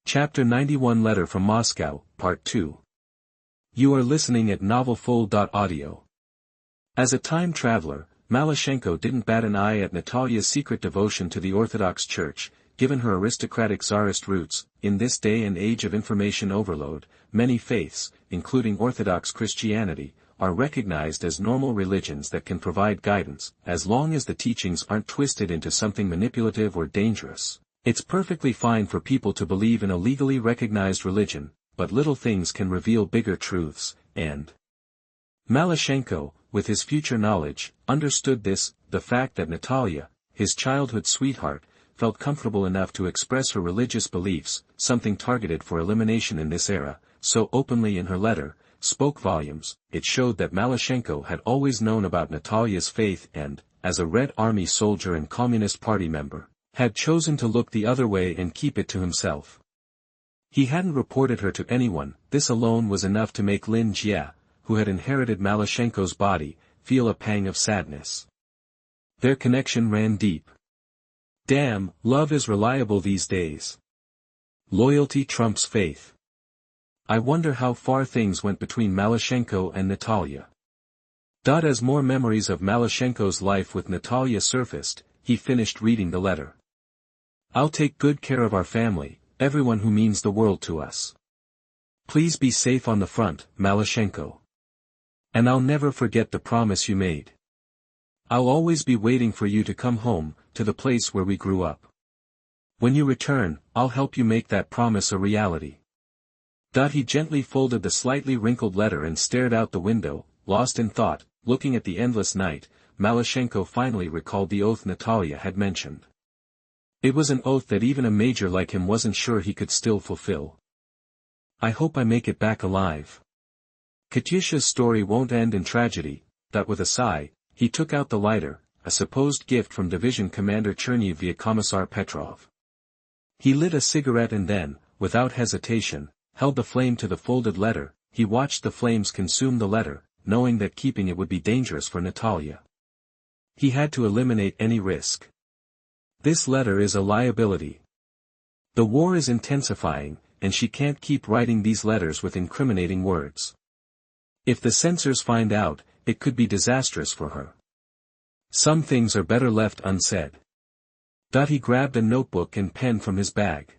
Chapter 91 Letter from Moscow, Part 2. You are listening at novelfull.audio. As a time traveler, Malyshenko didn't bat an eye at Natalia's secret devotion to the Orthodox Church. Given her aristocratic Tsarist roots. In this day and age of information overload, many faiths, including Orthodox Christianity, are recognized as normal religions that can provide guidance, as long as the teachings aren't twisted into something manipulative or dangerous. It's perfectly fine for people to believe in a legally recognized religion, but little things can reveal bigger truths, and Malyshenko, with his future knowledge, understood this, the fact that Natalia, his childhood sweetheart, felt comfortable enough to express her religious beliefs, something targeted for elimination in this era, so openly in her letter, spoke volumes. It showed that Malyshenko had always known about Natalia's faith and, as a Red Army soldier and Communist Party member, had chosen to look the other way and keep it to himself. He hadn't reported her to anyone. This alone was enough to make Lin Jie, who had inherited Malyshenko's body, feel a pang of sadness. Their connection ran deep. Damn, love is reliable these days. Loyalty trumps faith. I wonder how far things went between Malyshenko and Natalia. As more memories of Malyshenko's life with Natalia surfaced, he finished reading the letter. I'll take good care of our family, everyone who means the world to us. Please be safe on the front, Malyshenko. And I'll never forget the promise you made. I'll always be waiting for you to come home, to the place where we grew up. When you return, I'll help you make that promise a reality. He gently folded the slightly wrinkled letter and stared out the window, lost in thought. Looking at the endless night, Malyshenko finally recalled the oath Natalia had mentioned. It was an oath that even a major like him wasn't sure he could still fulfill. I hope I make it back alive. Katyusha's story won't end in tragedy. With a sigh, he took out the lighter, a supposed gift from Division Commander Cherniv via Commissar Petrov. He lit a cigarette and then, without hesitation, held the flame to the folded letter. He watched the flames consume the letter, knowing that keeping it would be dangerous for Natalia. He had to eliminate any risk. This letter is a liability. The war is intensifying, and she can't keep writing these letters with incriminating words. If the censors find out, it could be disastrous for her. Some things are better left unsaid. He grabbed a notebook and pen from his bag.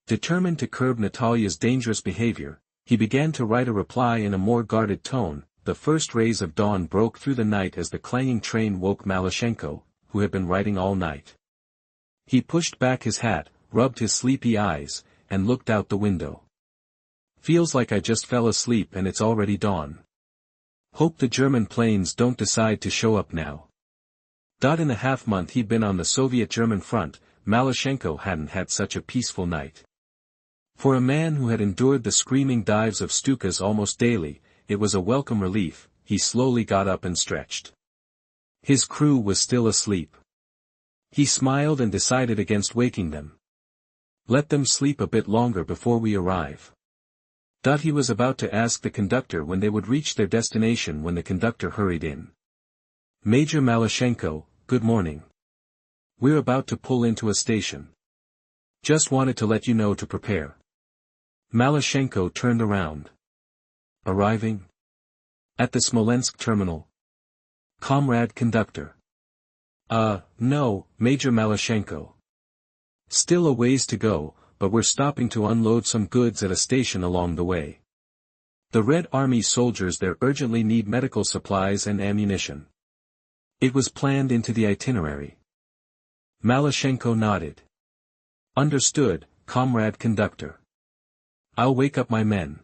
Determined to curb Natalia's dangerous behavior, he began to write a reply in a more guarded tone. The first rays of dawn broke through the night as the clanging train woke Malyshenko, who had been writing all night. He pushed back his hat, rubbed his sleepy eyes, and looked out the window. Feels like I just fell asleep and it's already dawn. Hope the German planes don't decide to show up now. In the half-month he'd been on the Soviet-German front, Malyshenko hadn't had such a peaceful night. For a man who had endured the screaming dives of Stukas almost daily, it was a welcome relief. He slowly got up and stretched. His crew was still asleep. He smiled and decided against waking them. Let them sleep a bit longer before we arrive. He was about to ask the conductor when they would reach their destination when the conductor hurried in. Major Malyshenko, good morning. We're about to pull into a station. Just wanted to let you know to prepare. Malyshenko turned around. Arriving? At the Smolensk terminal. Comrade conductor. No, Major Malyshenko. Still a ways to go, but we're stopping to unload some goods at a station along the way. The Red Army soldiers there urgently need medical supplies and ammunition. It was planned into the itinerary. Malyshenko nodded. Understood, Comrade conductor. I'll wake up my men.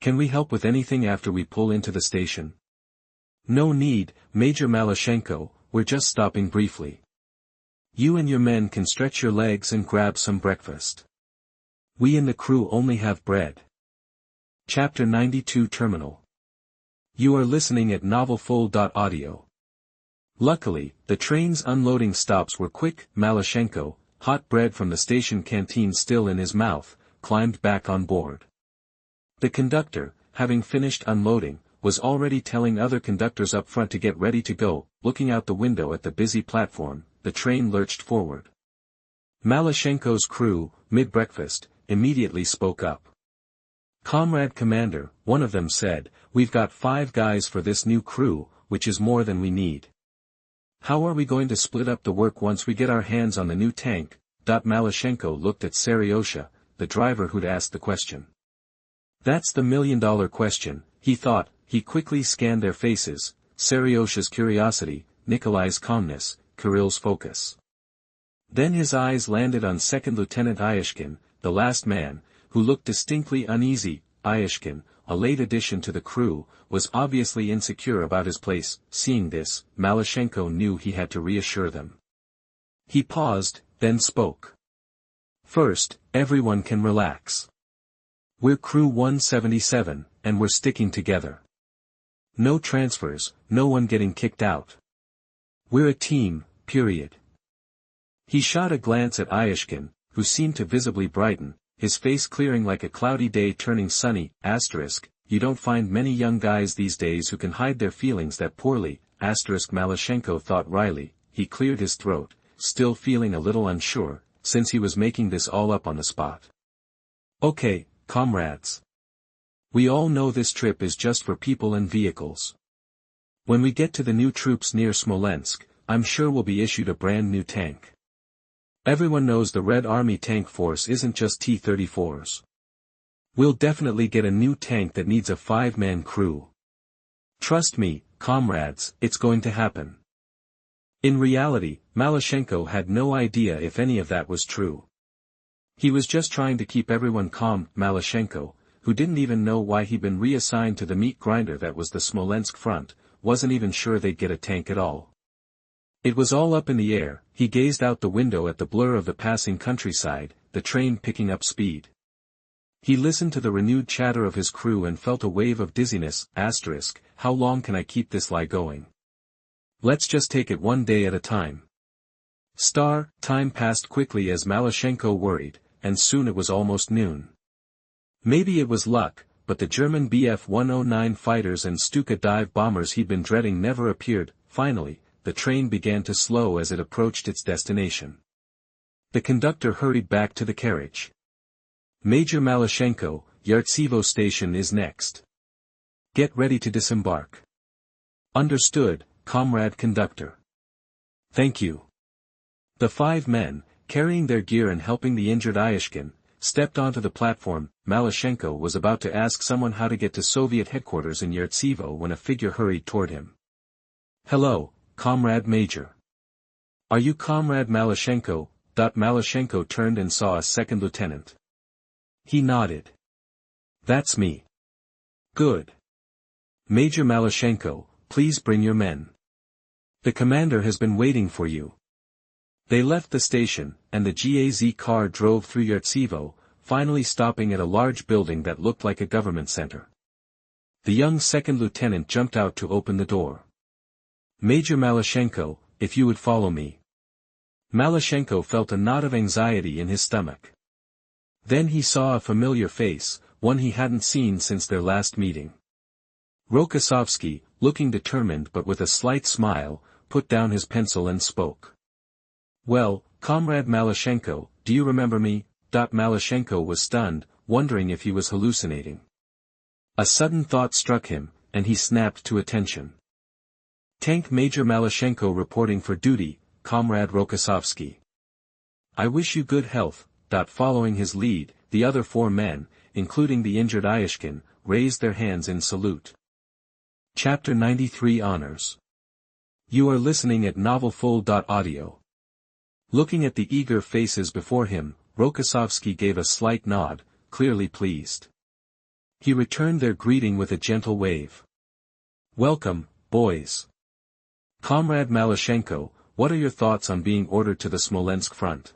Can we help with anything after we pull into the station? No need, Major Malyshenko, we're just stopping briefly. You and your men can stretch your legs and grab some breakfast. We and the crew only have bread. Chapter 92 Terminal. You are listening at novelfull.audio. Luckily, the train's unloading stops were quick. Malyshenko, hot bread from the station canteen still in his mouth, climbed back on board. The conductor, having finished unloading, was already telling other conductors up front to get ready to go. Looking out the window at the busy platform, the train lurched forward. Malyshenko's crew, mid-breakfast, immediately spoke up. "Comrade Commander," one of them said, "we've got 5 guys for this new crew, which is more than we need. How are we going to split up the work once we get our hands on the new tank?" Malyshenko looked at Seriosha, the driver who'd asked the question. "That's the $1,000,000 question," he thought. He quickly scanned their faces, Seriosha's curiosity, Nikolai's calmness, Kirill's focus. Then his eyes landed on Second Lieutenant Iyashkin, the last man, who looked distinctly uneasy. Iyashkin, a late addition to the crew, was obviously insecure about his place. Seeing this, Malyshenko knew he had to reassure them. He paused, then spoke. "First, everyone can relax. We're Crew 177, and we're sticking together. No transfers, no one getting kicked out. We're a team, period." He shot a glance at Iyashkin, who seemed to visibly brighten, his face clearing like a cloudy day turning sunny. You don't find many young guys these days who can hide their feelings that poorly. Malyshenko thought wryly. He cleared his throat, still feeling a little unsure, since he was making this all up on the spot. "Okay, comrades. We all know this trip is just for people and vehicles. When we get to the new troops near Smolensk, I'm sure we'll be issued a brand new tank. Everyone knows the Red Army tank force isn't just T-34s. We'll definitely get a new tank that needs a 5-man crew. Trust me, comrades, it's going to happen." In reality, Malyshenko had no idea if any of that was true. He was just trying to keep everyone calm. Malyshenko, who didn't even know why he'd been reassigned to the meat grinder that was the Smolensk front, wasn't even sure they'd get a tank at all. It was all up in the air. He gazed out the window at the blur of the passing countryside, the train picking up speed. He listened to the renewed chatter of his crew and felt a wave of dizziness. How long can I keep this lie going? Let's just take it one day at a time. Time passed quickly as Malyshenko worried, and soon it was almost noon. Maybe it was luck, but the German Bf-109 fighters and Stuka dive bombers he'd been dreading never appeared. Finally, the train began to slow as it approached its destination. The conductor hurried back to the carriage. "Major Malyshenko, Yartsevo station is next. Get ready to disembark." "Understood, comrade conductor." "Thank you." The 5 men, carrying their gear and helping the injured Iyashkin, stepped onto the platform. Malyshenko was about to ask someone how to get to Soviet headquarters in Yartsevo when a figure hurried toward him. "Hello, Comrade Major. Are you Comrade Malyshenko?" Malyshenko turned and saw a second lieutenant. He nodded. "That's me." "Good. Major Malyshenko, please bring your men. The commander has been waiting for you." They left the station, and the GAZ car drove through Yartsevo, finally stopping at a large building that looked like a government center. The young second lieutenant jumped out to open the door. "Major Malyshenko, if you would follow me." Malyshenko felt a knot of anxiety in his stomach. Then he saw a familiar face, one he hadn't seen since their last meeting. Rokossovsky, looking determined but with a slight smile, put down his pencil and spoke. "Well, Comrade Malyshenko, do you remember me?" Malyshenko was stunned, wondering if he was hallucinating. A sudden thought struck him, and he snapped to attention. "Tank Major Malyshenko reporting for duty, Comrade Rokossovsky. I wish you good health." Following his lead, the other 4 men, including the injured Iyashkin, raised their hands in salute. Chapter 93 Honors. You are listening at novelfull.audio. Looking at the eager faces before him, Rokossovsky gave a slight nod, clearly pleased. He returned their greeting with a gentle wave. "Welcome, boys. Comrade Malyshenko, what are your thoughts on being ordered to the Smolensk front?"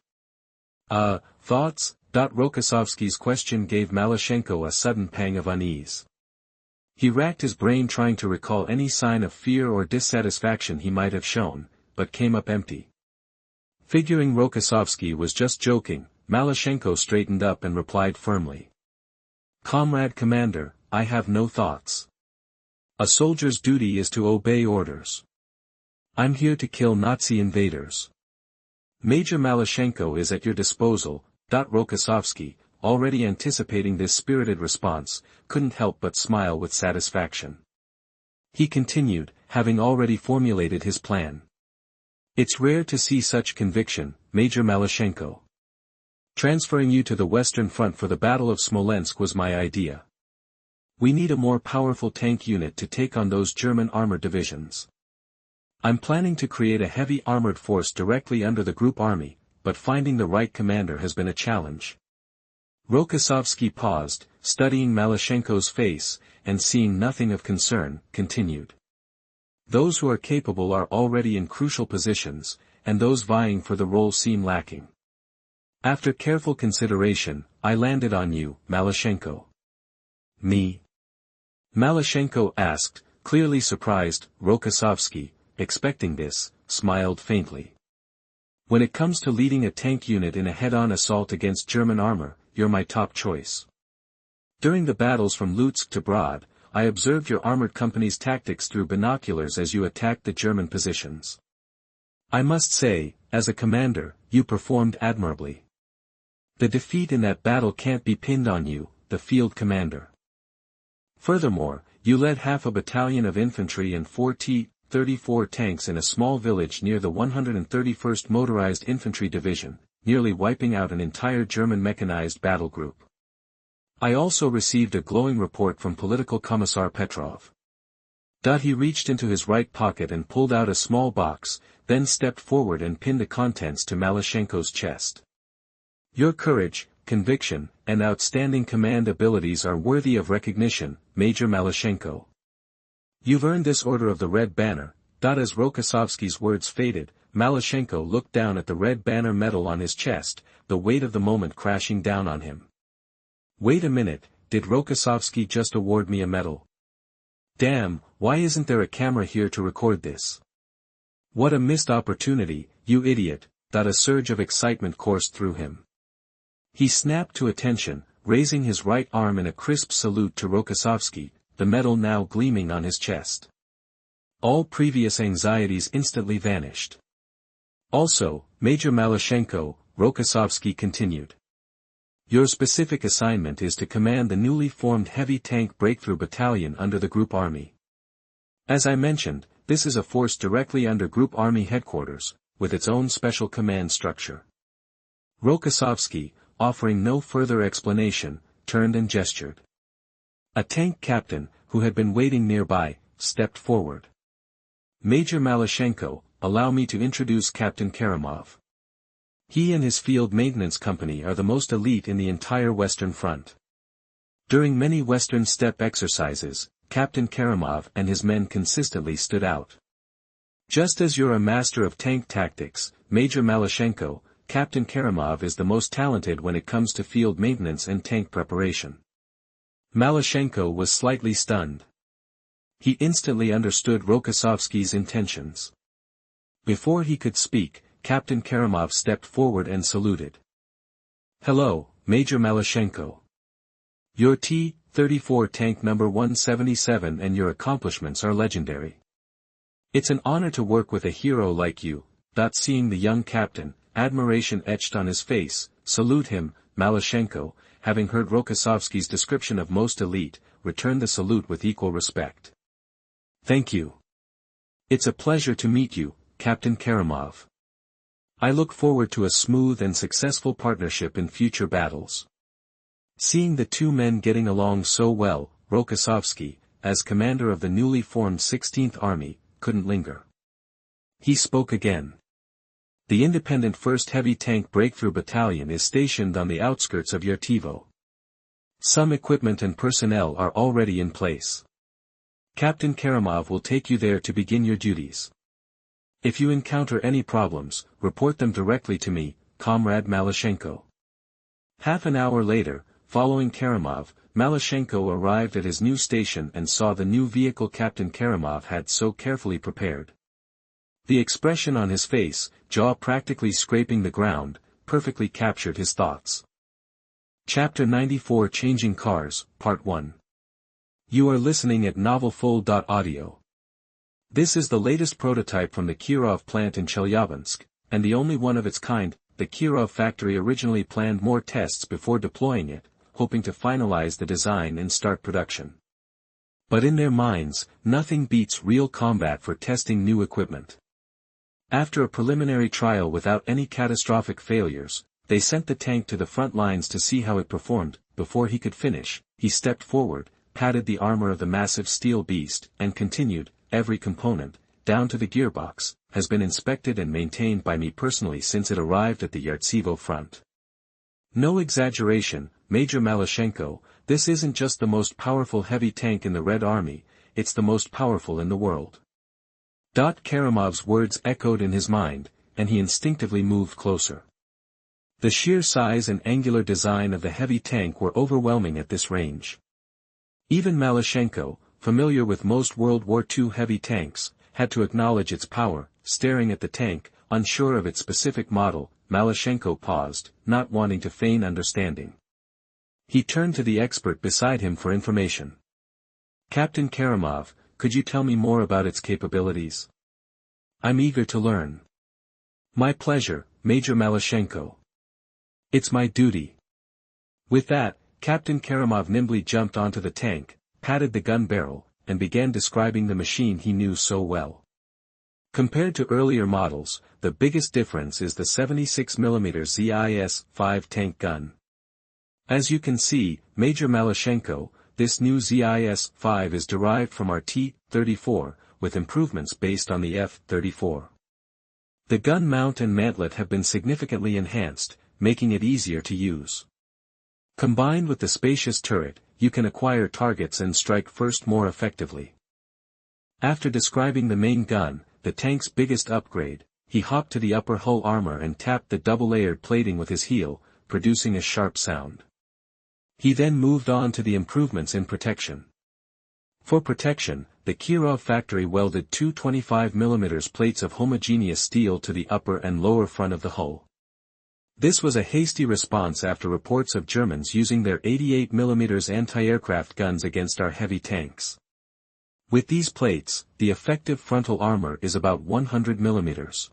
Thoughts? Rokossovsky's question gave Malyshenko a sudden pang of unease. He racked his brain trying to recall any sign of fear or dissatisfaction he might have shown, but came up empty. Figuring Rokossovsky was just joking, Malyshenko straightened up and replied firmly. "Comrade Commander, I have no thoughts. A soldier's duty is to obey orders. I'm here to kill Nazi invaders. Major Malyshenko is at your disposal." Rokossovsky, already anticipating this spirited response, couldn't help but smile with satisfaction. He continued, having already formulated his plan. It's rare to see such conviction, Major Malyshenko. Transferring you to the Western Front for the Battle of Smolensk was my idea. We need a more powerful tank unit to take on those German armored divisions. I'm planning to create a heavy armored force directly under the group army, but finding the right commander has been a challenge. Rokossovsky paused, studying Malyshenko's face, and seeing nothing of concern, continued. Those who are capable are already in crucial positions, and those vying for the role seem lacking. After careful consideration, I landed on you, Malyshenko. Me? Malyshenko asked, clearly surprised. Rokossovsky, expecting this, smiled faintly. When it comes to leading a tank unit in a head-on assault against German armor, you're my top choice. During the battles from Lutsk to Brod, I observed your armored company's tactics through binoculars as you attacked the German positions. I must say, as a commander, you performed admirably. The defeat in that battle can't be pinned on you, the field commander. Furthermore, you led half a battalion of infantry and 4 T-34 tanks in a small village near the 131st Motorized Infantry Division, nearly wiping out an entire German mechanized battle group. I also received a glowing report from Political Commissar Petrov. He reached into his right pocket and pulled out a small box, then stepped forward and pinned the contents to Malyshenko's chest. Your courage, conviction, and outstanding command abilities are worthy of recognition, Major Malyshenko. You've earned this Order of the Red Banner. As Rokossovsky's words faded, Malyshenko looked down at the Red Banner medal on his chest, the weight of the moment crashing down on him. Wait a minute, did Rokossovsky just award me a medal? Damn, why isn't there a camera here to record this? What a missed opportunity, you idiot. A surge of excitement coursed through him. He snapped to attention, raising his right arm in a crisp salute to Rokossovsky, the medal now gleaming on his chest. All previous anxieties instantly vanished. Also, Major Malyshenko, Rokossovsky continued. Your specific assignment is to command the newly formed Heavy Tank Breakthrough Battalion under the Group Army. As I mentioned, this is a force directly under Group Army headquarters, with its own special command structure. Rokossovsky, offering no further explanation, turned and gestured. A tank captain, who had been waiting nearby, stepped forward. Major Malyshenko, allow me to introduce Captain Karamov. He and his field maintenance company are the most elite in the entire Western Front. During many Western steppe exercises, Captain Karamov and his men consistently stood out. Just as you're a master of tank tactics, Major Malyshenko, Captain Karamov is the most talented when it comes to field maintenance and tank preparation. Malyshenko was slightly stunned. He instantly understood Rokossovsky's intentions. Before he could speak, Captain Karamov stepped forward and saluted. Hello, Major Malyshenko. Your T-34 tank number 177 and your accomplishments are legendary. It's an honor to work with a hero like you. Seeing the young captain, admiration etched on his face, salute him, Malyshenko, having heard Rokossovsky's description of most elite, returned the salute with equal respect. Thank you. It's a pleasure to meet you, Captain Karamov. I look forward to a smooth and successful partnership in future battles. Seeing the two men getting along so well, Rokossovsky, as commander of the newly formed 16th Army, couldn't linger. He spoke again. The independent 1st Heavy Tank Breakthrough Battalion is stationed on the outskirts of Yartivo. Some equipment and personnel are already in place. Captain Karamov will take you there to begin your duties. If you encounter any problems, report them directly to me, Comrade Malyshenko. Half an hour later, following Karamov, Malyshenko arrived at his new station and saw the new vehicle Captain Karamov had so carefully prepared. The expression on his face, jaw practically scraping the ground, perfectly captured his thoughts. Chapter 94 Changing Cars, Part 1. You are listening at novelfull.audio. This is the latest prototype from the Kirov plant in Chelyabinsk, and the only one of its kind. the Kirov factory originally planned more tests before deploying it, hoping to finalize the design and start production. But in their minds, nothing beats real combat for testing new equipment. After a preliminary trial without any catastrophic failures, they sent the tank to the front lines to see how it performed. Before he could finish, he stepped forward, patted the armor of the massive steel beast, and continued, "Every component, down to the gearbox, has been inspected and maintained by me personally since it arrived at the Yartsevo front. No exaggeration, Major Malyshenko, this isn't just the most powerful heavy tank in the Red Army, it's the most powerful in the world." Karamov's words echoed in his mind, and he instinctively moved closer. The sheer size and angular design of the heavy tank were overwhelming at this range. Even Malyshenko, familiar with most World War II heavy tanks, had to acknowledge its power. Staring at the tank, unsure of its specific model, Malyshenko paused, not wanting to feign understanding. He turned to the expert beside him for information. "Captain Karamov, could you tell me more about its capabilities? I'm eager to learn." "My pleasure, Major Malyshenko. It's my duty." With that, Captain Karamov nimbly jumped onto the tank, patted the gun barrel, and began describing the machine he knew so well. Compared to earlier models, the biggest difference is the 76mm ZIS-5 tank gun. As you can see, Major Malyshenko, this new ZIS-5 is derived from our T-34, with improvements based on the F-34. The gun mount and mantlet have been significantly enhanced, making it easier to use. Combined with the spacious turret, you can acquire targets and strike first more effectively. After describing the main gun, the tank's biggest upgrade, he hopped to the upper hull armor and tapped the double-layered plating with his heel, producing a sharp sound. He then moved on to the improvements in protection. For protection, the Kirov factory welded two 25mm plates of homogeneous steel to the upper and lower front of the hull. This was a hasty response after reports of Germans using their 88mm anti-aircraft guns against our heavy tanks. With these plates, the effective frontal armor is about 100mm.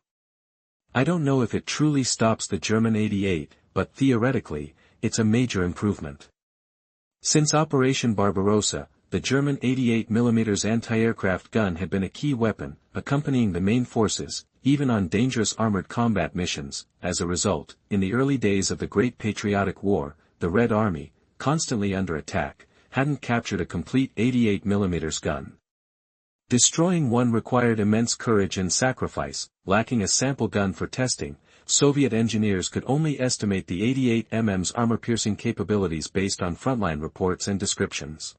I don't know if it truly stops the German 88, but theoretically, it's a major improvement. Since Operation Barbarossa, the German 88mm anti-aircraft gun had been a key weapon, accompanying the main forces, even on dangerous armored combat missions. As a result, in the early days of the Great Patriotic War, the Red Army, constantly under attack, hadn't captured a complete 88mm gun. Destroying one required immense courage and sacrifice. Lacking a sample gun for testing, Soviet engineers could only estimate the 88mm's armor-piercing capabilities based on frontline reports and descriptions.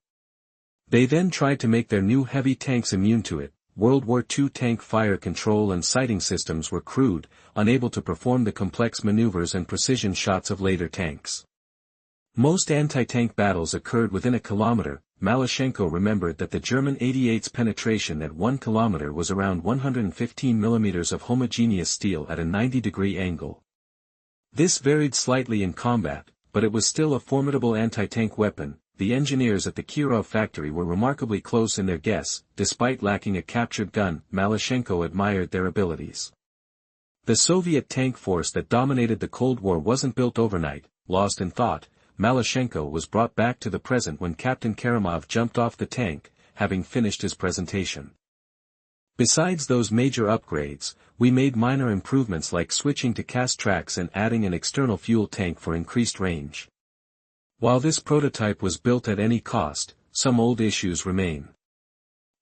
They then tried to make their new heavy tanks immune to it. World War II tank fire control and sighting systems were crude, unable to perform the complex maneuvers and precision shots of later tanks. Most anti-tank battles occurred within a kilometer. Malyshenko remembered that the German 88's penetration at 1 kilometer was around 115mm of homogeneous steel at a 90-degree angle. This varied slightly in combat, but it was still a formidable anti-tank weapon. The engineers at the Kirov factory were remarkably close in their guess. Despite lacking a captured gun, Malyshenko admired their abilities. The Soviet tank force that dominated the Cold War wasn't built overnight. Lost in thought, Malyshenko was brought back to the present when Captain Karamov jumped off the tank, having finished his presentation. Besides those major upgrades, we made minor improvements like switching to cast tracks and adding an external fuel tank for increased range. While this prototype was built at any cost, some old issues remain.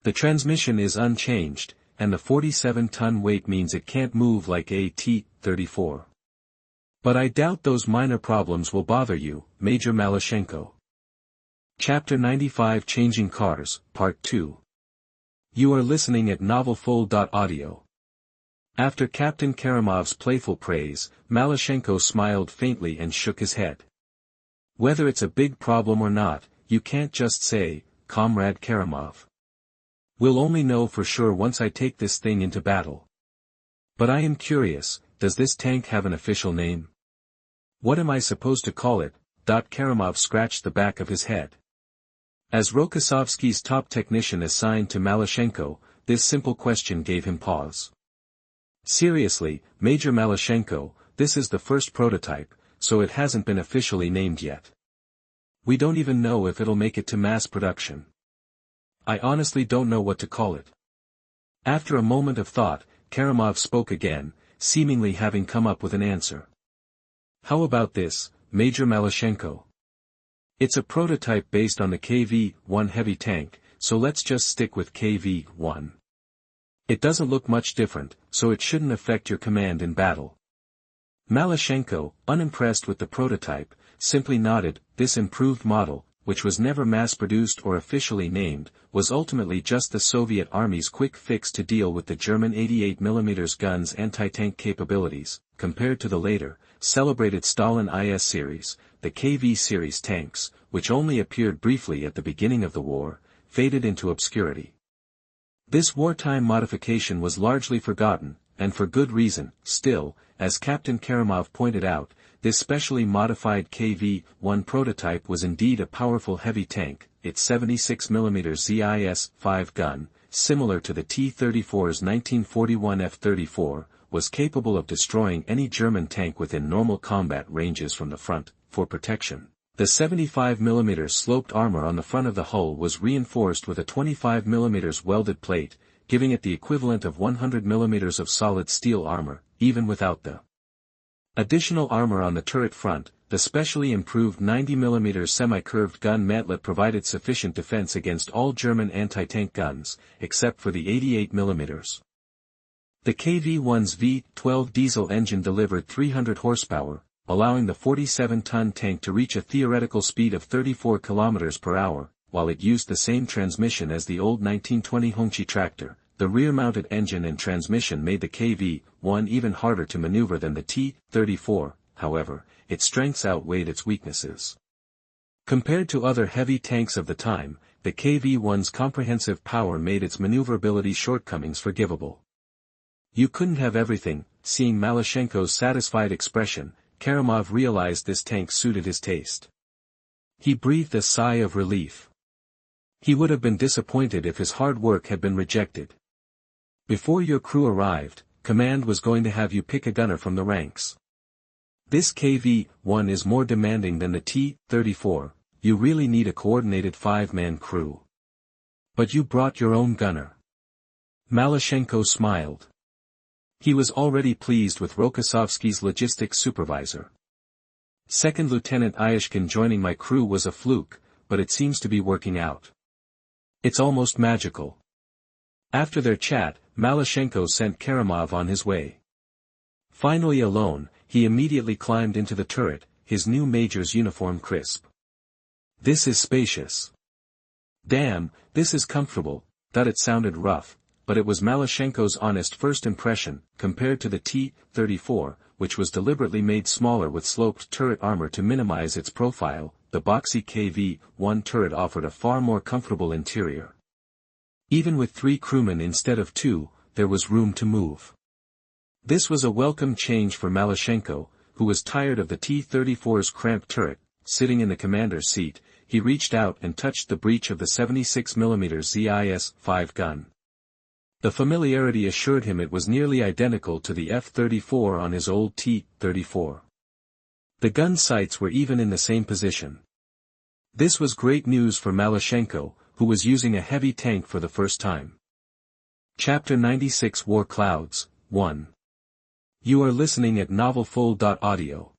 The transmission is unchanged, and the 47-ton weight means it can't move like a T-34. But I doubt those minor problems will bother you, Major Malyshenko. Chapter 95 Changing Cars, Part 2. You are listening at novelfull.audio. After Captain Karamov's playful praise, Malyshenko smiled faintly and shook his head. Whether it's a big problem or not, you can't just say, Comrade Karamov. We'll only know for sure once I take this thing into battle. But I am curious, does this tank have an official name? What am I supposed to call it? Karamov scratched the back of his head. As Rokossovsky's top technician assigned to Malyshenko, this simple question gave him pause. Seriously, Major Malyshenko, this is the first prototype, so it hasn't been officially named yet. We don't even know if it'll make it to mass production. I honestly don't know what to call it. After a moment of thought, Karamov spoke again, seemingly having come up with an answer. How about this, Major Malyshenko? It's a prototype based on the KV-1 heavy tank, so let's just stick with KV-1. It doesn't look much different, so it shouldn't affect your command in battle. Malyshenko, unimpressed with the prototype, simply nodded. This improved model, which was never mass-produced or officially named, was ultimately just the Soviet Army's quick fix to deal with the German 88mm guns' anti-tank capabilities, compared to the later, celebrated Stalin IS series. The KV series tanks, which only appeared briefly at the beginning of the war, faded into obscurity. This wartime modification was largely forgotten, and for good reason. Still, as Captain Karamov pointed out, this specially modified KV-1 prototype was indeed a powerful heavy tank. Its 76mm ZIS-5 gun, similar to the T-34's 1941 F-34, was capable of destroying any German tank within normal combat ranges from the front. For protection, the 75mm sloped armor on the front of the hull was reinforced with a 25mm welded plate, giving it the equivalent of 100mm of solid steel armor, even without the additional armor on the turret front. The specially improved 90mm semi-curved gun mantlet provided sufficient defense against all German anti-tank guns, except for the 88mm. The KV-1's V12 diesel engine delivered 300 horsepower, allowing the 47-ton tank to reach a theoretical speed of 34 km per hour, while it used the same transmission as the old 1920 Hongqi tractor. The rear-mounted engine and transmission made the KV-1 even harder to maneuver than the T-34, however, its strengths outweighed its weaknesses. Compared to other heavy tanks of the time, the KV-1's comprehensive power made its maneuverability shortcomings forgivable. You couldn't have everything. Seeing Malyshenko's satisfied expression, Karamov realized this tank suited his taste. He breathed a sigh of relief. He would have been disappointed if his hard work had been rejected. Before your crew arrived, command was going to have you pick a gunner from the ranks. This KV-1 is more demanding than the T-34, you really need a coordinated 5-man crew. But you brought your own gunner. Malyshenko smiled. He was already pleased with Rokossovsky's logistics supervisor. Second Lieutenant Iashkin joining my crew was a fluke, but it seems to be working out. It's almost magical. After their chat, Malyshenko sent Karamov on his way. Finally alone, he immediately climbed into the turret, his new major's uniform crisp. This is spacious. Damn, this is comfortable. Thought it sounded rough, but it was Malyshenko's honest first impression, compared to the T-34, which was deliberately made smaller with sloped turret armor to minimize its profile. The boxy KV-1 turret offered a far more comfortable interior. Even with 3 crewmen instead of 2, there was room to move. This was a welcome change for Malyshenko, who was tired of the T-34's cramped turret. Sitting in the commander's seat, he reached out and touched the breech of the 76mm ZIS-5 gun. The familiarity assured him it was nearly identical to the F-34 on his old T-34. The gun sights were even in the same position. This was great news for Malyshenko, who was using a heavy tank for the first time. Chapter 96 War Clouds, 1. You are listening at novelfull.audio.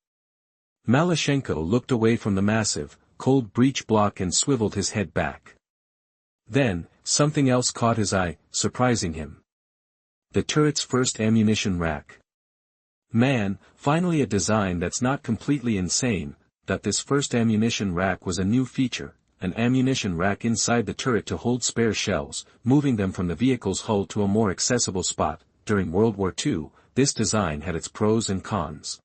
Malyshenko looked away from the massive, cold breech block and swiveled his head back. Then, something else caught his eye, surprising him. The turret's first ammunition rack. Man, finally a design that's not completely insane. That this first ammunition rack was a new feature, an ammunition rack inside the turret to hold spare shells, moving them from the vehicle's hull to a more accessible spot. During World War II, this design had its pros and cons.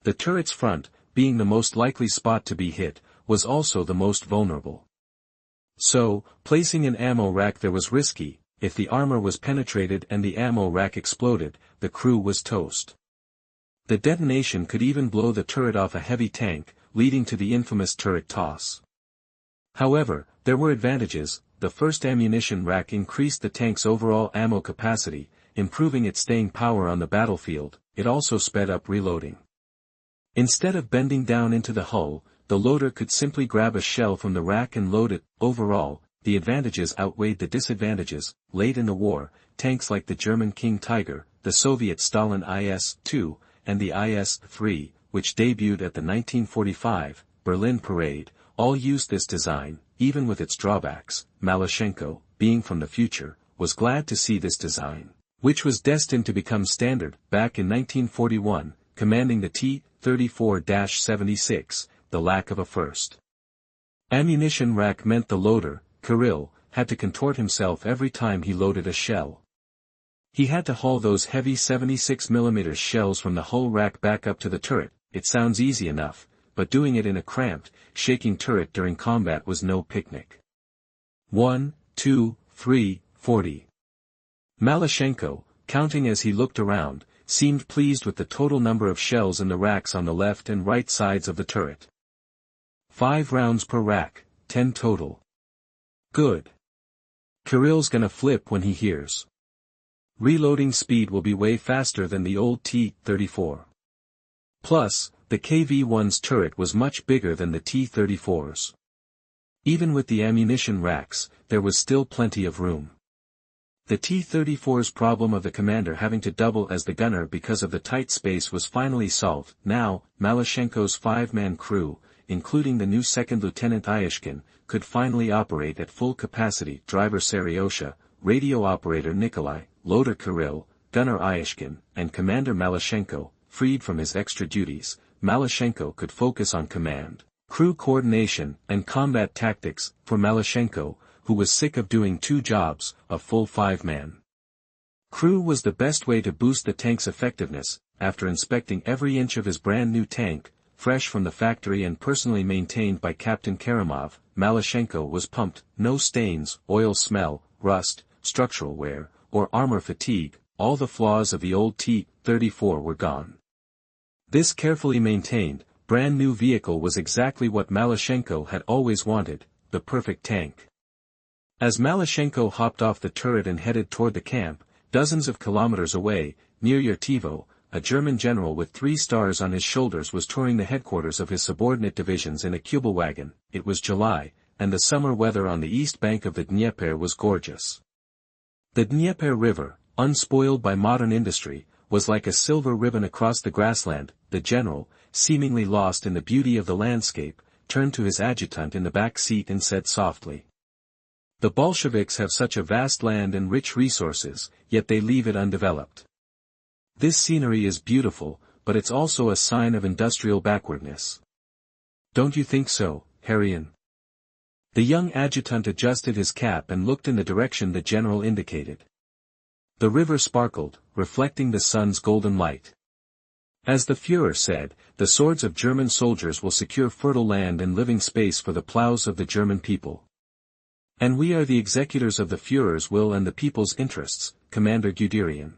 The turret's front, being the most likely spot to be hit, was also the most vulnerable. So, placing an ammo rack there was risky. If the armor was penetrated and the ammo rack exploded, the crew was toast. The detonation could even blow the turret off a heavy tank, leading to the infamous turret toss. However, there were advantages. The first ammunition rack increased the tank's overall ammo capacity, improving its staying power on the battlefield. it also sped up reloading. Instead of bending down into the hull, the loader could simply grab a shell from the rack and load it. Overall, the advantages outweighed the disadvantages. Late in the war, tanks like the German King Tiger, the Soviet Stalin IS-2, and the IS-3, which debuted at the 1945 Berlin Parade, all used this design. Even with its drawbacks, Malyshenko, being from the future, was glad to see this design, which was destined to become standard. Back in 1941, commanding the T-34-76, the lack of a first ammunition rack meant the loader, Kirill, had to contort himself every time he loaded a shell. He had to haul those heavy 76mm shells from the hull rack back up to the turret. It sounds easy enough, but doing it in a cramped, shaking turret during combat was no picnic. 1, 2, 3, 40. Malyshenko, counting as he looked around, seemed pleased with the total number of shells in the racks on the left and right sides of the turret. 5 rounds per rack, 10 total. Good. Kirill's gonna flip when he hears. Reloading speed will be way faster than the old T-34. Plus, the KV-1's turret was much bigger than the T-34's. Even with the ammunition racks, there was still plenty of room. The T-34's problem of the commander having to double as the gunner because of the tight space was finally solved. Now, Malyshenko's 5-man crew, including the new second lieutenant Iyashkin, could finally operate at full capacity. Driver Seriosha, radio operator Nikolai, loader Kirill, gunner Iyashkin, and commander Malyshenko. Freed from his extra duties, Malyshenko could focus on command, crew coordination, and combat tactics. For Malyshenko, who was sick of doing 2 jobs, a full 5-man crew was the best way to boost the tank's effectiveness. After inspecting every inch of his brand new tank, fresh from the factory and personally maintained by Captain Karamov, Malyshenko was pumped. No stains, oil smell, rust, structural wear, or armor fatigue. All the flaws of the old T-34 were gone. This carefully maintained, brand new vehicle was exactly what Malyshenko had always wanted, the perfect tank. As Malyshenko hopped off the turret and headed toward the camp, dozens of kilometers away, near Yertivo, a German general with 3 stars on his shoulders was touring the headquarters of his subordinate divisions in a Kubelwagen. It was July, and the summer weather on the east bank of the Dnieper was gorgeous. The Dnieper River, unspoiled by modern industry, was like a silver ribbon across the grassland. The general, seemingly lost in the beauty of the landscape, turned to his adjutant in the back seat and said softly, "The Bolsheviks have such a vast land and rich resources, yet they leave it undeveloped. This scenery is beautiful, but it's also a sign of industrial backwardness. Don't you think so, Harrian?" The young adjutant adjusted his cap and looked in the direction the general indicated. The river sparkled, reflecting the sun's golden light. As the Führer said, the swords of German soldiers will secure fertile land and living space for the plows of the German people. And we are the executors of the Führer's will and the people's interests, Commander Guderian.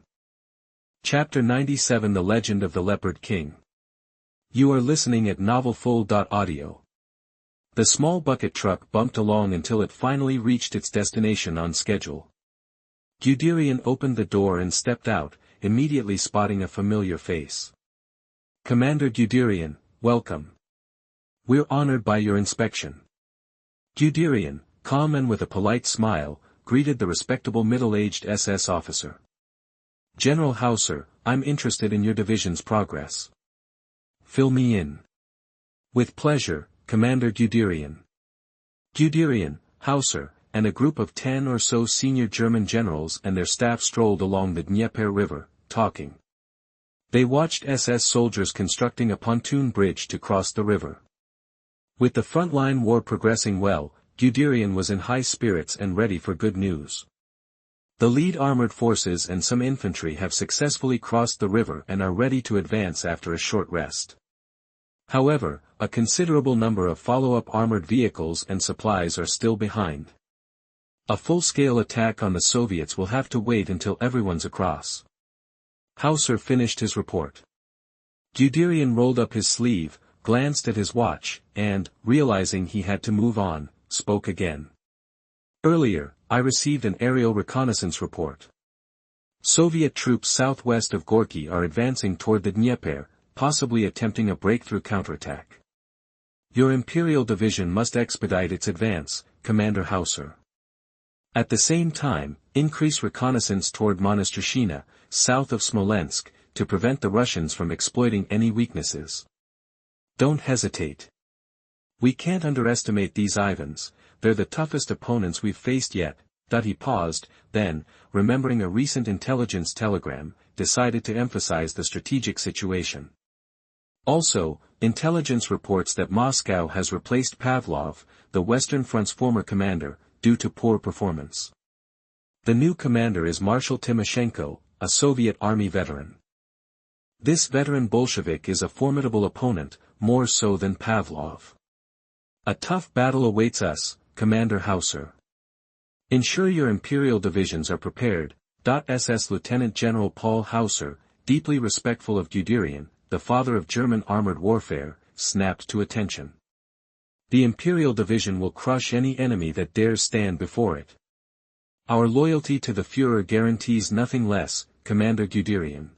Chapter 97 The Legend of the Leopard King. You are listening at novelfull.audio. The small bucket truck bumped along until it finally reached its destination on schedule. Guderian opened the door and stepped out, immediately spotting a familiar face. "Commander Guderian, welcome. We're honored by your inspection." Guderian, calm and with a polite smile, greeted the respectable middle-aged SS officer. "General Hauser, I'm interested in your division's progress. Fill me in." "With pleasure, Commander Guderian." Guderian, Hauser, and a group of 10 or so senior German generals and their staff strolled along the Dnieper River, talking. They watched SS soldiers constructing a pontoon bridge to cross the river. With the frontline war progressing well, Guderian was in high spirits and ready for good news. The lead armored forces and some infantry have successfully crossed the river and are ready to advance after a short rest. However, a considerable number of follow-up armored vehicles and supplies are still behind. A full-scale attack on the Soviets will have to wait until everyone's across. Hauser finished his report. Guderian rolled up his sleeve, glanced at his watch, and, realizing he had to move on, spoke again. "Earlier, I received an aerial reconnaissance report. Soviet troops southwest of Gorky are advancing toward the Dnieper, possibly attempting a breakthrough counterattack. Your Imperial Division must expedite its advance, Commander Hauser. At the same time, increase reconnaissance toward Monostrashina, south of Smolensk, to prevent the Russians from exploiting any weaknesses. Don't hesitate. We can't underestimate these Ivans, they're the toughest opponents we've faced yet. He paused, then, remembering a recent intelligence telegram, decided to emphasize the strategic situation. Also, intelligence reports that Moscow has replaced Pavlov, the Western Front's former commander, due to poor performance. The new commander is Marshal Timoshenko, a Soviet army veteran. This veteran Bolshevik is a formidable opponent, more so than Pavlov. A tough battle awaits us, Commander Hauser. Ensure your Imperial divisions are prepared. SS Lieutenant General Paul Hauser, deeply respectful of Guderian, the father of German armored warfare, snapped to attention. The Imperial division will crush any enemy that dares stand before it. Our loyalty to the Führer guarantees nothing less, Commander Guderian.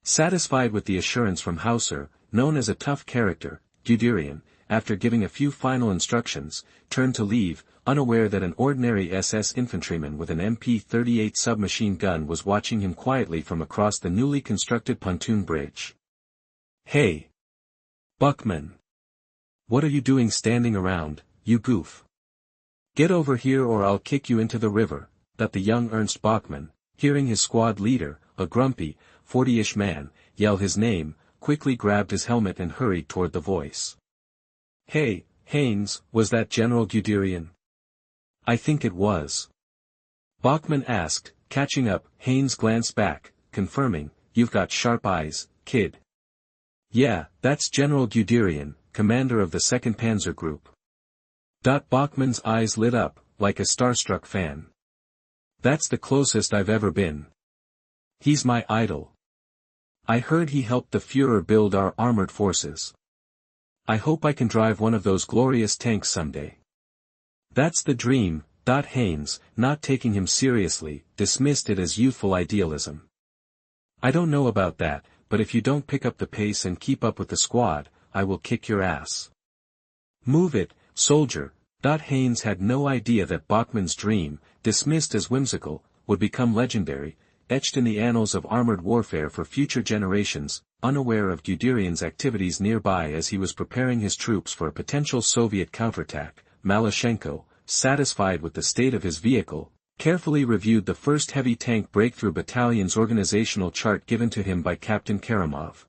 Satisfied with the assurance from Hauser, known as a tough character, Guderian, after giving a few final instructions, turned to leave, unaware that an ordinary SS infantryman with an MP-38 submachine gun was watching him quietly from across the newly constructed pontoon bridge. "Hey! Buckman! What are you doing standing around, you goof? Get over here or I'll kick you into the river," that the young Ernst Bachmann, hearing his squad leader, a grumpy, 40-ish man, yell his name, quickly grabbed his helmet and hurried toward the voice. "Hey, Haynes, was that General Guderian?" "I think it was." Bachmann asked, catching up. Haynes glanced back, confirming, "You've got sharp eyes, kid." "Yeah, that's General Guderian, commander of the 2nd Panzer Group." Bachmann's eyes lit up, like a starstruck fan. "That's the closest I've ever been. He's my idol. I heard he helped the Führer build our armored forces. I hope I can drive one of those glorious tanks someday." "That's the dream." Haynes, not taking him seriously, dismissed it as youthful idealism. "I don't know about that, but if you don't pick up the pace and keep up with the squad, I will kick your ass." "Move it, soldier." Haynes had no idea that Bachmann's dream, dismissed as whimsical, would become legendary, etched in the annals of armored warfare for future generations, unaware of Guderian's activities nearby as he was preparing his troops for a potential Soviet counterattack. Malyshenko, satisfied with the state of his vehicle, carefully reviewed the 1st Heavy Tank Breakthrough Battalion's organizational chart given to him by Captain Karamov.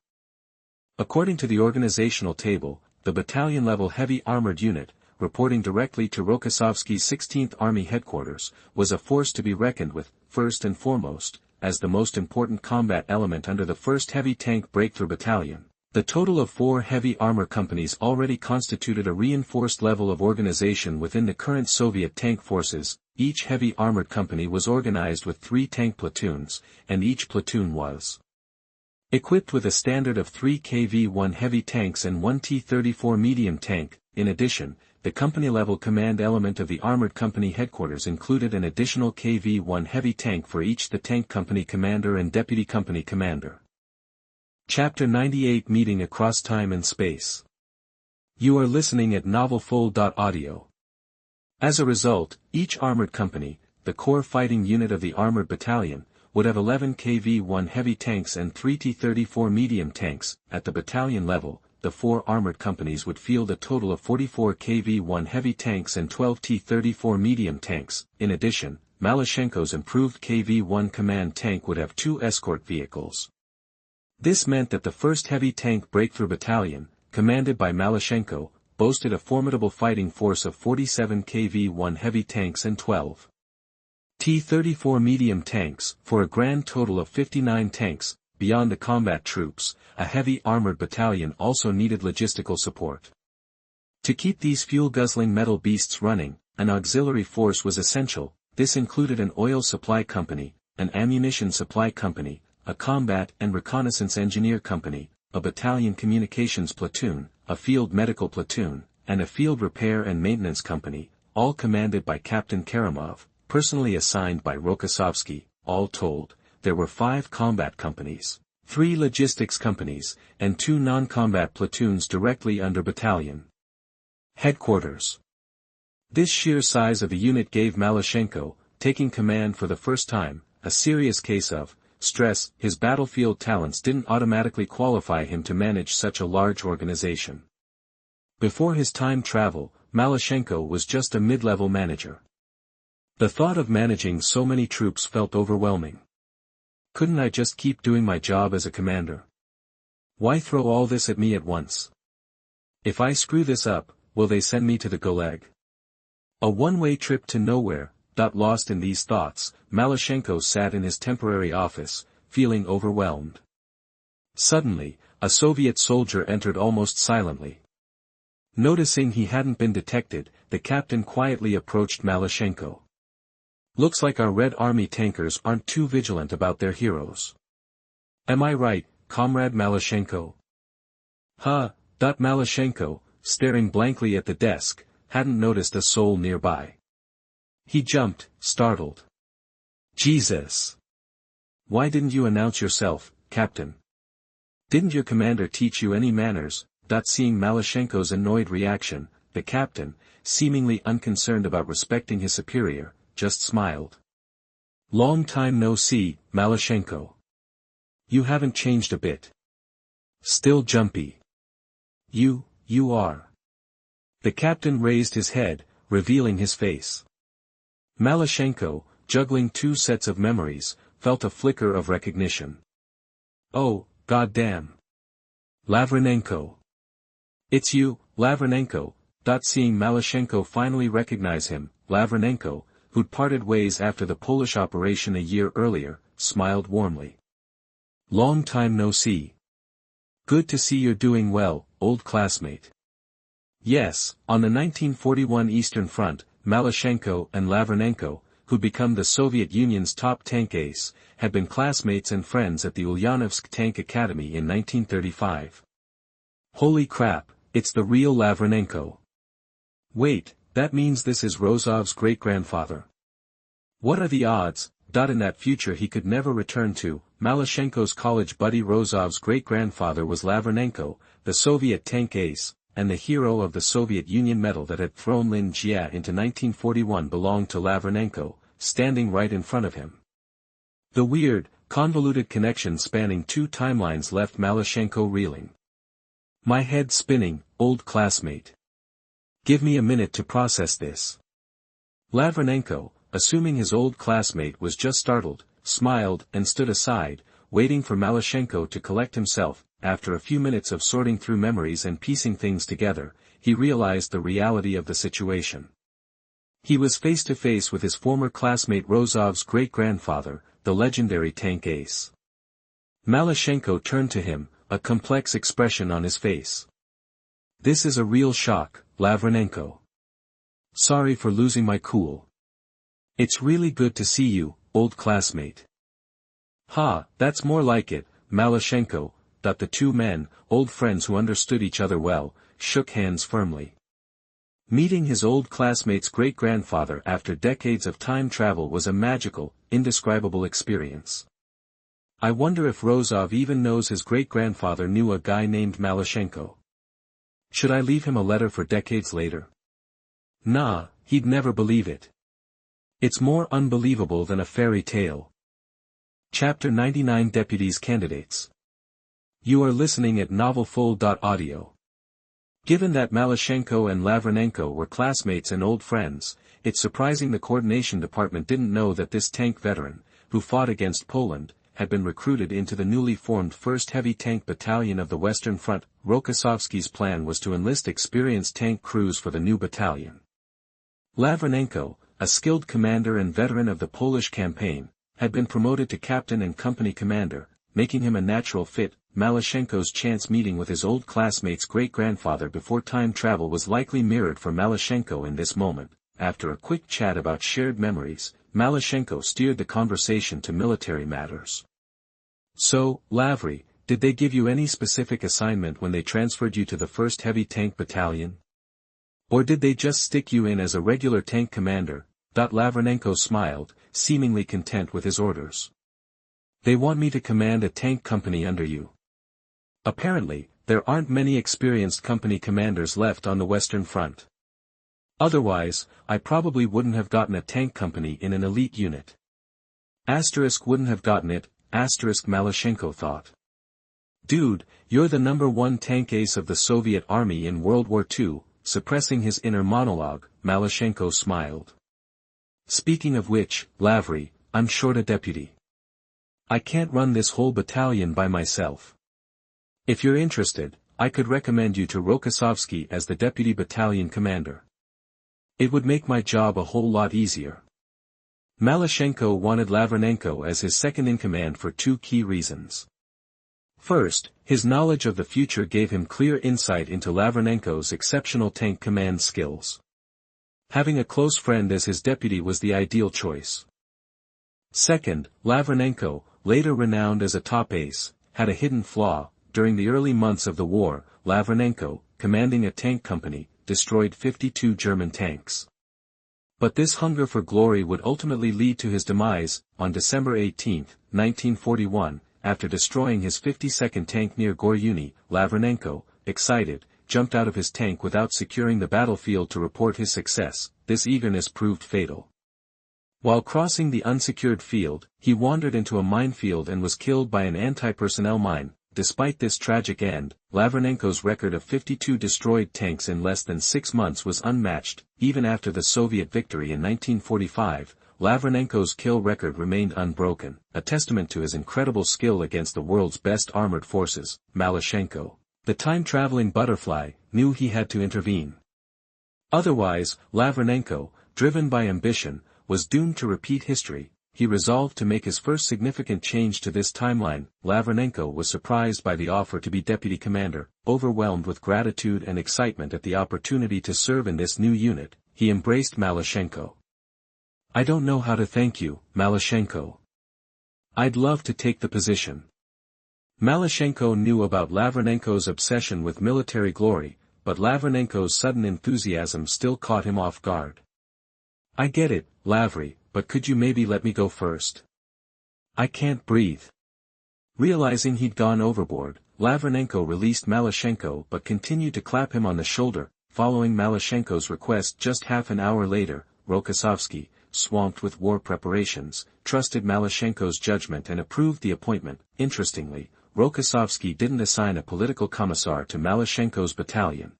According to the organizational table, the battalion-level heavy armored unit, reporting directly to Rokossovsky's 16th Army headquarters, was a force to be reckoned with, first and foremost, as the most important combat element under the 1st Heavy Tank Breakthrough Battalion. The total of 4 heavy armor companies already constituted a reinforced level of organization within the current Soviet tank forces. Each heavy armored company was organized with 3 tank platoons, and each platoon was equipped with a standard of 3 KV-1 heavy tanks and 1 T-34 medium tank. In addition, the company-level command element of the armored company headquarters included an additional KV-1 heavy tank for each the tank company commander and deputy company commander. Chapter 98 Meeting Across Time and Space. You are listening at novelfull.audio. As a result, each armored company, the core fighting unit of the armored battalion, would have 11 KV-1 heavy tanks and 3 T-34 medium tanks. At the battalion level, the 4 armored companies would field a total of 44 KV-1 heavy tanks and 12 T-34 medium tanks. In addition, Malyshenko's improved KV-1 command tank would have 2 escort vehicles. This meant that the 1st Heavy Tank Breakthrough Battalion, commanded by Malyshenko, boasted a formidable fighting force of 47 KV-1 heavy tanks and 12 T-34 medium tanks, for a grand total of 59 tanks. Beyond the combat troops, a heavy armored battalion also needed logistical support. To keep these fuel-guzzling metal beasts running, an auxiliary force was essential. This included an oil supply company, an ammunition supply company, a combat and reconnaissance engineer company, a battalion communications platoon, a field medical platoon, and a field repair and maintenance company, all commanded by Captain Karamov, personally assigned by Rokossovsky. All told, there were 5 combat companies, 3 logistics companies, and 2 non-combat platoons directly under battalion headquarters. This sheer size of a unit gave Malyshenko, taking command for the first time, a serious case of stress. His battlefield talents didn't automatically qualify him to manage such a large organization. Before his time travel, Malyshenko was just a mid-level manager. The thought of managing so many troops felt overwhelming. Couldn't I just keep doing my job as a commander? Why throw all this at me at once? If I screw this up, will they send me to the Gulag? A one-way trip to nowhere. Lost in these thoughts, Malyshenko sat in his temporary office, feeling overwhelmed. Suddenly, a Soviet soldier entered almost silently. Noticing he hadn't been detected, the captain quietly approached Malyshenko. Looks like our Red Army tankers aren't too vigilant about their heroes. Am I right, Comrade Malyshenko? Malyshenko, staring blankly at the desk, hadn't noticed a soul nearby. He jumped, startled. Jesus! Why didn't you announce yourself, Captain? Didn't your commander teach you any manners? Seeing Malyshenko's annoyed reaction, the captain, seemingly unconcerned about respecting his superior, just smiled. Long time no see, Malyshenko. You haven't changed a bit. Still jumpy. You are. The captain raised his head, revealing his face. Malyshenko, juggling 2 sets of memories, felt a flicker of recognition. Oh, goddamn. Lavrenenko. It's you, Lavrenenko. Seeing Malyshenko finally recognize him, Lavrenenko, who'd parted ways after the Polish operation a year earlier, smiled warmly. Long time no see. Good to see you're doing well, old classmate. Yes, on the 1941 Eastern Front, Malyshenko and Lavrenenko, who'd become the Soviet Union's top tank ace, had been classmates and friends at the Ulyanovsk Tank Academy in 1935. Holy crap, it's the real Lavrenenko. Wait, that means this is Rozov's great-grandfather. What are the odds? In that future he could never return to, Malyshenko's college buddy Rozov's great-grandfather was Lavrenenko, the Soviet tank ace, and the hero of the Soviet Union medal that had thrown Lin Jie into 1941 belonged to Lavrenenko, standing right in front of him. The weird, convoluted connection spanning 2 timelines left Malyshenko reeling. My head spinning, old classmate. Give me a minute to process this. Lavrenenko, assuming his old classmate was just startled, smiled and stood aside, waiting for Malyshenko to collect himself. After a few minutes of sorting through memories and piecing things together, he realized the reality of the situation. He was face to face with his former classmate Rozov's great-grandfather, the legendary tank ace. Malyshenko turned to him, a complex expression on his face. This is a real shock, Lavrenenko. Sorry for losing my cool. It's really good to see you, old classmate. That's more like it, Malyshenko. The 2 men, old friends who understood each other well, shook hands firmly. Meeting his old classmate's great-grandfather after decades of time travel was a magical, indescribable experience. I wonder if Rozov even knows his great-grandfather knew a guy named Malyshenko. Should I leave him a letter for decades later? Nah, he'd never believe it. It's more unbelievable than a fairy tale. Chapter 99 Deputies Candidates. You are listening at novelfull.audio. Given that Malyshenko and Lavrenenko were classmates and old friends, it's surprising the coordination department didn't know that this tank veteran, who fought against Poland, had been recruited into the newly formed 1st Heavy Tank Battalion of the Western Front. Rokossovsky's plan was to enlist experienced tank crews for the new battalion. Lavrenenko, a skilled commander and veteran of the Polish campaign, had been promoted to captain and company commander, making him a natural fit. Malyshenko's chance meeting with his old classmate's great-grandfather before time travel was likely mirrored for Malyshenko in this moment. After a quick chat about shared memories, Malyshenko steered the conversation to military matters. So, Lavry, did they give you any specific assignment when they transferred you to the 1st Heavy Tank Battalion? Or did they just stick you in as a regular tank commander? Lavrenenko smiled, seemingly content with his orders. They want me to command a tank company under you. Apparently, there aren't many experienced company commanders left on the Western Front. Otherwise, I probably wouldn't have gotten a tank company in an elite unit. Wouldn't have gotten it, Malyshenko thought. Dude, you're the #1 tank ace of the Soviet army in World War II, suppressing his inner monologue, Malyshenko smiled. Speaking of which, Lavry, I'm short a deputy. I can't run this whole battalion by myself. If you're interested, I could recommend you to Rokossovsky as the deputy battalion commander. It would make my job a whole lot easier. Malyshenko wanted Lavrenenko as his second-in-command for two key reasons. First, his knowledge of the future gave him clear insight into Lavrenenko's exceptional tank command skills. Having a close friend as his deputy was the ideal choice. Second, Lavrenenko, later renowned as a top ace, had a hidden flaw. During the early months of the war, Lavrenenko, commanding a tank company, destroyed 52 German tanks. But this hunger for glory would ultimately lead to his demise. On December 18, 1941, after destroying his 52nd tank near Goryuni, Lavrenenko, excited, jumped out of his tank without securing the battlefield to report his success. This eagerness proved fatal. While crossing the unsecured field, he wandered into a minefield and was killed by an anti-personnel mine. Despite this tragic end, Lavrenenko's record of 52 destroyed tanks in less than 6 months was unmatched. Even after the Soviet victory in 1945, Lavrenenko's kill record remained unbroken, a testament to his incredible skill against the world's best armored forces. Malyshenko, the time-traveling butterfly, knew he had to intervene. Otherwise, Lavrenenko, driven by ambition, was doomed to repeat history. He resolved to make his first significant change to this timeline. Lavrenenko was surprised by the offer to be deputy commander. Overwhelmed with gratitude and excitement at the opportunity to serve in this new unit, he embraced Malyshenko. I don't know how to thank you, Malyshenko. I'd love to take the position. Malyshenko knew about Lavrenenko's obsession with military glory, but Lavrenenko's sudden enthusiasm still caught him off guard. I get it, Lavry, but could you maybe let me go first? I can't breathe. Realizing he'd gone overboard, Lavrenenko released Malyshenko but continued to clap him on the shoulder. Following Malyshenko's request just half an hour later, Rokossovsky, swamped with war preparations, trusted Malyshenko's judgment and approved the appointment. Interestingly, Rokossovsky didn't assign a political commissar to Malyshenko's battalion.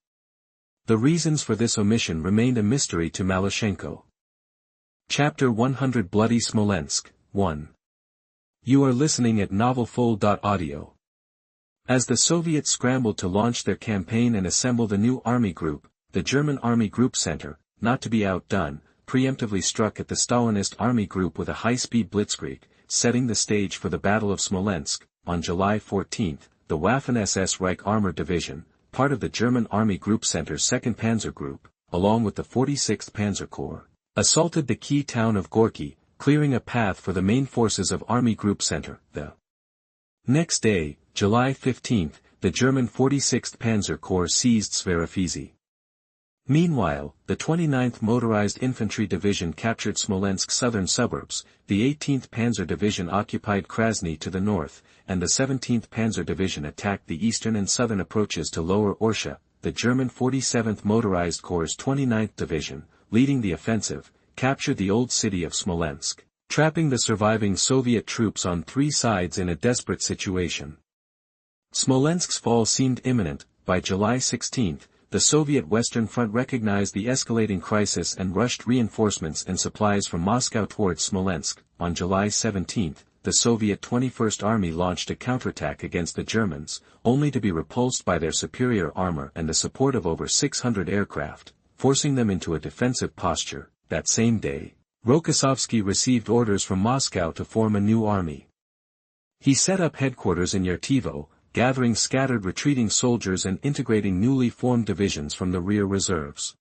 The reasons for this omission remained a mystery to Malyshenko. Chapter 100 Bloody Smolensk, 1. You are listening at novelfull.audio. As the Soviets scrambled to launch their campaign and assemble the new army group, the German Army Group Center, not to be outdone, preemptively struck at the Stalinist army group with a high-speed blitzkrieg, setting the stage for the Battle of Smolensk. On July 14, the Waffen-SS Reich Armored Division, part of the German Army Group Center's 2nd Panzer Group, along with the 46th Panzer Corps, assaulted the key town of Gorky, clearing a path for the main forces of Army Group Center. The next day, July 15, the German 46th Panzer Corps seized Sverafizi. Meanwhile, the 29th Motorized Infantry Division captured Smolensk's southern suburbs, the 18th Panzer Division occupied Krasny to the north, and the 17th Panzer Division attacked the eastern and southern approaches to Lower Orsha. The German 47th Motorized Corps' 29th Division, leading the offensive, captured the old city of Smolensk, trapping the surviving Soviet troops on 3 sides in a desperate situation. Smolensk's fall seemed imminent. By July 16, the Soviet Western Front recognized the escalating crisis and rushed reinforcements and supplies from Moscow towards Smolensk. On July 17, the Soviet 21st Army launched a counterattack against the Germans, only to be repulsed by their superior armor and the support of over 600 aircraft, forcing them into a defensive posture. That same day, Rokossovsky received orders from Moscow to form a new army. He set up headquarters in Yartivo, gathering scattered retreating soldiers and integrating newly formed divisions from the rear reserves.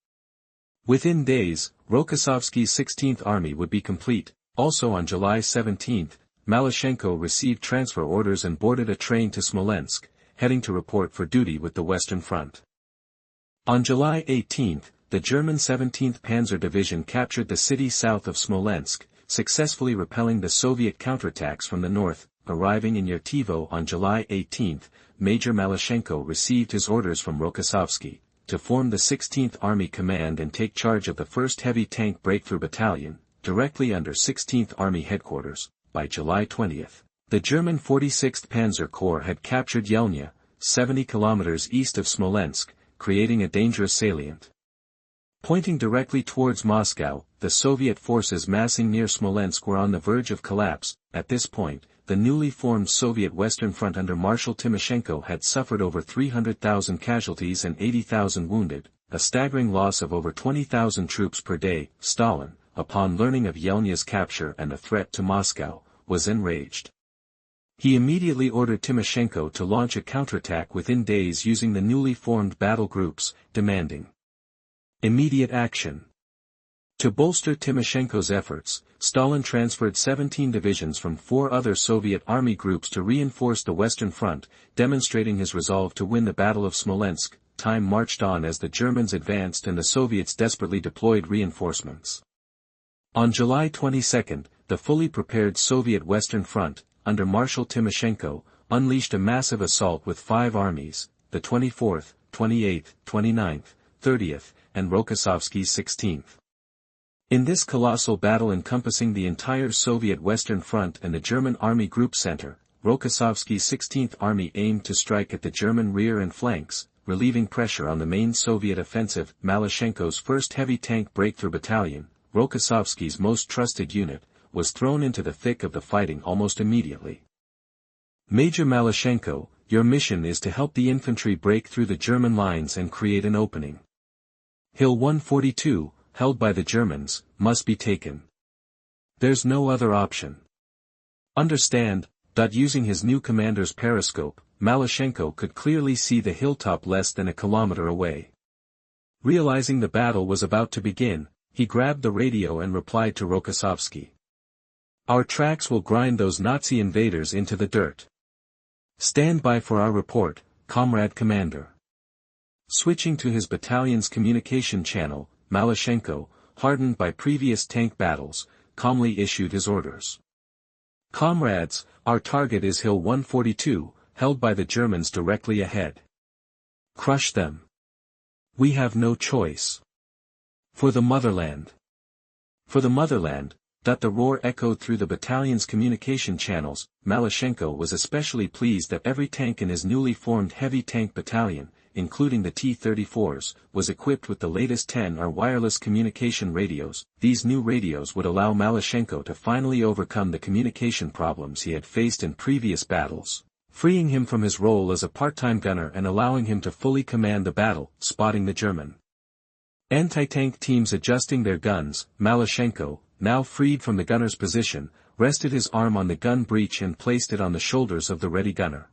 Within days, Rokossovsky's 16th Army would be complete. Also on July 17, Malyshenko received transfer orders and boarded a train to Smolensk, heading to report for duty with the Western Front. On July 18, the German 17th Panzer Division captured the city south of Smolensk, successfully repelling the Soviet counterattacks from the north. arriving in Yertivo on July 18, Major Malyshenko received his orders from Rokossovsky to form the 16th Army Command and take charge of the 1st Heavy Tank Breakthrough Battalion, directly under 16th Army Headquarters. By July 20, the German 46th Panzer Corps had captured Yelnya, 70 kilometers east of Smolensk, creating a dangerous salient. Pointing directly towards Moscow, the Soviet forces massing near Smolensk were on the verge of collapse. At this point, the newly formed Soviet Western Front under Marshal Timoshenko had suffered over 300,000 casualties and 80,000 wounded, a staggering loss of over 20,000 troops per day. Stalin, upon learning of Yelnya's capture and the threat to Moscow, was enraged. He immediately ordered Timoshenko to launch a counterattack within days using the newly formed battle groups, demanding immediate action. To bolster Timoshenko's efforts, Stalin transferred 17 divisions from 4 other Soviet army groups to reinforce the Western Front, demonstrating his resolve to win the Battle of Smolensk. Time marched on as the Germans advanced and the Soviets desperately deployed reinforcements. On July 22, the fully prepared Soviet Western Front, under Marshal Timoshenko, unleashed a massive assault with 5 armies, the 24th, 28th, 29th, 30th, and Rokossovsky's 16th. In this colossal battle encompassing the entire Soviet Western Front and the German Army Group Center, Rokossovsky's 16th Army aimed to strike at the German rear and flanks, relieving pressure on the main Soviet offensive. Malyshenko's 1st Heavy Tank Breakthrough Battalion, Rokossovsky's most trusted unit, was thrown into the thick of the fighting almost immediately. Major Malyshenko, your mission is to help the infantry break through the German lines and create an opening. Hill 142, held by the Germans, must be taken. There's no other option. Understand. Using his new commander's periscope, Malyshenko could clearly see the hilltop less than a kilometer away. Realizing the battle was about to begin, he grabbed the radio and replied to Rokossovsky. Our tracks will grind those Nazi invaders into the dirt. Stand by for our report, Comrade Commander. Switching to his battalion's communication channel, Malyshenko, hardened by previous tank battles, calmly issued his orders. Comrades, our target is Hill 142, held by the Germans directly ahead. Crush them. We have no choice. For the motherland. For the motherland. The roar echoed through the battalion's communication channels. Malyshenko was especially pleased that every tank in his newly formed heavy tank battalion, including the T-34s, was equipped with the latest 10R wireless communication radios. These new radios would allow Malyshenko to finally overcome the communication problems he had faced in previous battles, freeing him from his role as a part-time gunner and allowing him to fully command the battle. Spotting the German anti-tank teams adjusting their guns, Malyshenko, now freed from the gunner's position, rested his arm on the gun breech and placed it on the shoulders of the ready gunner.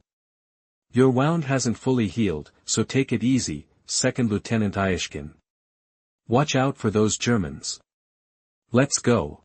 Your wound hasn't fully healed, so take it easy, Second Lieutenant Iashkin. Watch out for those Germans. Let's go.